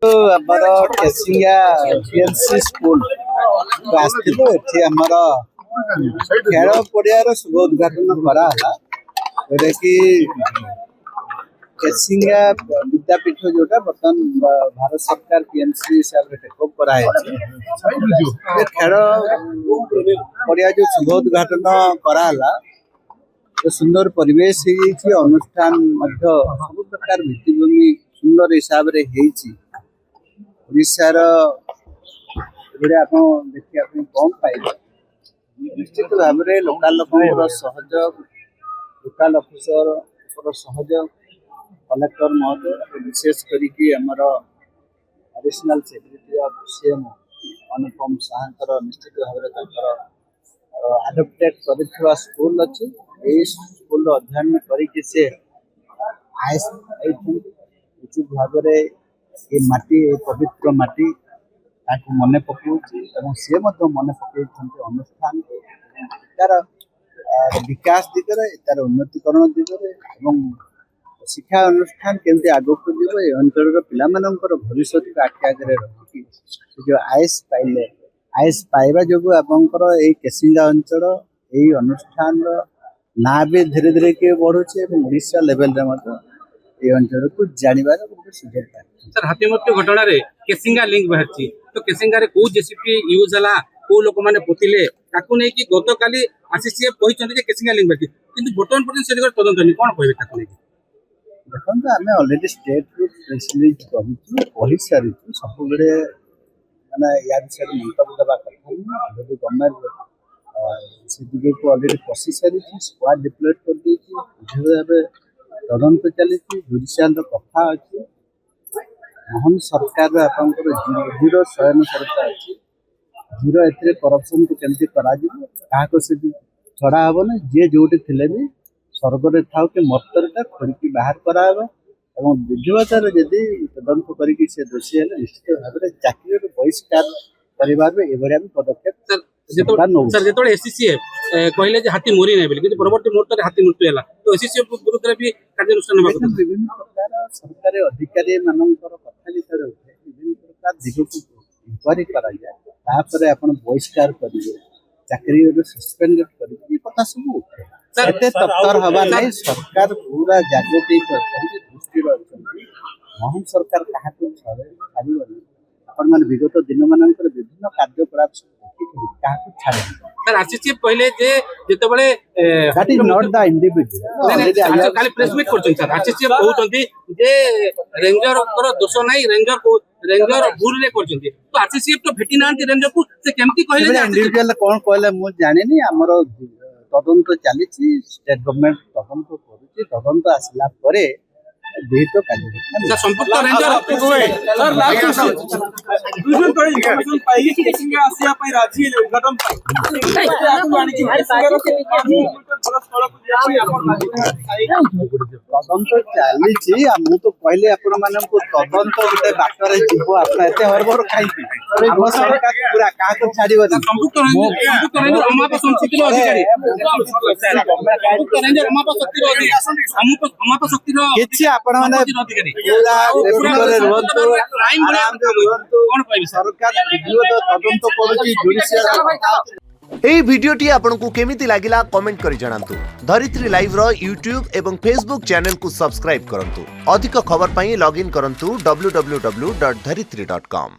ଆମର Kesinga PNC school ଆସିଥିଲୁ। ଏଠି ଆମର ଖେଳ ପଡ଼ିଆର ଶୁଭ ଉଦ୍ଘାଟନ କରାହେଲା, ଯୋଉଟା କି କେସିଙ୍ଗା ବିଦ୍ୟାପୀଠ ଯୋଉଟା ବର୍ତ୍ତମାନ ଭାରତ ସରକାର ପିଏନସି ହିସାବରେ ଟେକଅପ୍ କରାଯାଇଛି। ଖେଳ ପଡ଼ିଆ ଯୋଉ ଶୁଭ ଉଦ୍ଘାଟନ କରାହେଲା, ସୁନ୍ଦର ପରିବେଶ ହେଇଯାଇଛି। ଅନୁଷ୍ଠାନ ମଧ୍ୟ ସବୁ ପ୍ରକାର ଭିତ୍ତିଭୂମି ସୁନ୍ଦର ହିସାବରେ ହେଇଛି। ଓଡ଼ିଶାର ଏଭଳି ଆପଣ ଦେଖିବା ପାଇଁ କମ୍ ପାଇବେ। ନିଶ୍ଚିତ ଭାବରେ ଲୋକାଲ ଲୋକଙ୍କର ସହଯୋଗ, ଲୋକାଲ ଅଫିସରଙ୍କର ସହଯୋଗ, କଲେକ୍ଟର ମହୋଦୟ, ବିଶେଷ କରିକି ଆମର ଆଡିସନାଲ ସେକ୍ରେଟାରୀ ଅଫ୍ ସିଏମ୍ ଅନୁପମ ସାହାଙ୍କର ନିଶ୍ଚିତ ଭାବରେ ତାଙ୍କର ଆଡପ୍ଟେଡ୍ କରିଥିବା ସ୍କୁଲ ଅଛି। ଏଇ ସ୍କୁଲ ଅଧ୍ୟୟନ କରିକି ସେ ଆଇଏସ୍ ପାଇଛନ୍ତି। ନିଶ୍ଚିତ ଭାବରେ ଏ ମାଟି, ଏ ପବିତ୍ର ମାଟି ତାକୁ ମନେ ପକାଉଛି ଏବଂ ସିଏ ମଧ୍ୟ ମନେ ପକାଇଛନ୍ତି ଅନୁଷ୍ଠାନକୁ ତାର ବିକାଶ ଦିଗରେ, ତାର ଉନ୍ନତିକରଣ ଦିଗରେ ଏବଂ ଶିକ୍ଷା ଅନୁଷ୍ଠାନ କେମିତି ଆଗକୁ ଯିବ, ଏ ଅଞ୍ଚଳର ପିଲାମାନଙ୍କର ଭବିଷ୍ୟତକୁ ଆଖି ଆଗରେ ରଖିକି ଯେଉଁ ଆଇଏସ୍ ପାଇଲେ, ଆଇଏସ୍ ପାଇବା ଯୋଗୁଁ ଆପଣଙ୍କର ଏଇ କେସିଙ୍ଗା ଅଞ୍ଚଳ, ଏଇ ଅନୁଷ୍ଠାନର ନାଁ ବି ଧୀରେ ଧୀରେ କିଏ ବଢ଼ୁଛି ଏବଂ ଓଡ଼ିଶା ଲେଭେଲରେ ମଧ୍ୟ এই অঞ্চলକୁ ଜାଣିବାର ଗୋଟେ ସୁଯୋଗ ପାଏ। सर हाथी मृत्यु घटना रे केसिंगा लिंक बाहर तो केसिंगा रे को जेसीपी यूज हला को लोक माने पोतिले ताकू नै कि गतकाली आसीसीएफ कहिसंती जे केसिंगा लिंक बाहर किंतु बर्तमान पर्यंत से दिगर तदंत नै कोन कहबे ताकू नै देखंतु आमे ऑलरेडी स्टेट रू प्रेस रिलीज करिछु, कहि सारिछु। सब बेले माने या विषय मंतव्य देबा କଥା ऑलरेडी गवर्नमेंट से दिगे को ऑलरेडी पसी सारिछु, स्क्वाड डिप्लॉयड कर देछि। जेबे तदंत चलिछि, जुडिशियल कथा अछि। मोहन सरकार आपंकर जीरो स्वयं सरकार अछि। जीरो एथरे करप्शन को केमती करा जिवो काको से छड़ा हबो ना। जे जोटी थिले भी स्वर्गरे थाउ के मर्तरटा खोलिकी बाहर कराबो ଏବଂ ବିଧିବଦ୍ଧାର ଯଦି ତଦନ୍ତ କରିକି ସେ ଦୋଷୀ ହେଲେ ନିଶ୍ଚିତ ଭାବରେ ଚାକିରିର ବହିଷ୍କାର କରିବାରେ ଏଭଳି ଆମେ ପଦକ୍ଷେପ सर जेतोळे एसीसीएफ कहले जे हाथी मरी नै बोली किंतु परवर्ती मुहूर्त हाथी मृत्यु होला तो एसीसीएफ विरुद्ध भी कार्यानुष्ठान होबा विभिन्न प्रकार सरकारी अधिकारी मानकर कथा जेतरे उठे विभिन्न प्रकार दिगକୁ इंक्वायरी करा जाए, तापर आपण बहिष्कार करिवे, चाकरी सस्पेंडेड करिवे, कथा सब उठे। एते तत्पर हवा नहीं। सरकार पूरा जागृति करछन्ती, दृष्टि रखछन्ती। मोहन सरकार काहाको छाड़िबनी। आपण माने विगत दिन मानकर विभिन्न कार्यकलाप काहाको छाड़े। सर आरसीसीएफ कहले जे जेतेबेले that is not the individual. खाली प्रेस मीट करछन सर आरसीसीएफ कहउछन्ती जे रेंजर कर दोष नाही, रेंजर भूल रे करछन्ती तो आरसीसीएफ तो भेटी नांती रेंजर को से केमती कहले जे इंडिविजुअल कोन कहले मु जानिनी। हमर तदंत चलिछि, स्टेट गवर्नमेंट तदंत करूछि। तदंत आसला परे विहित कार्य संपुक्त रेंजर सर लास्ट दुजन तळे इन्फॉर्मेशन पाइए कि केसिंगा आसिया पई राजी है उद्घाटन पाई आपन जानि कि केसिंगा रो स्थल को दिया आपन तदंत चलिछि। मु तो कहले आपण माननको तदंत गोटे बाटरे जीवो। आपण एते हरबर खाइछि हम सरकार पूरा काको छाड़िबनी। संपुक्त रेंजर अमाप संस्कृतिर अधिकारी संपुक्त रेंजर अमाप शक्तिर अधिकारी अमाप शक्तिर किछि आपण माने पूरा रे रुहंतु, आराम से रुहंतु। कोन कहबी सरकार विधिवत तदंत करूछि, जुडिशियल। এই ভিডিওটি आपको केमिति लागिला कमेंट करी जणांतु। धरित्री लाइव रो यूट्यूब एवं फेसबुक चैनल को सब्सक्राइब करंतु। अधिक खबर पाई लॉगिन करंतु www.dharitri.com।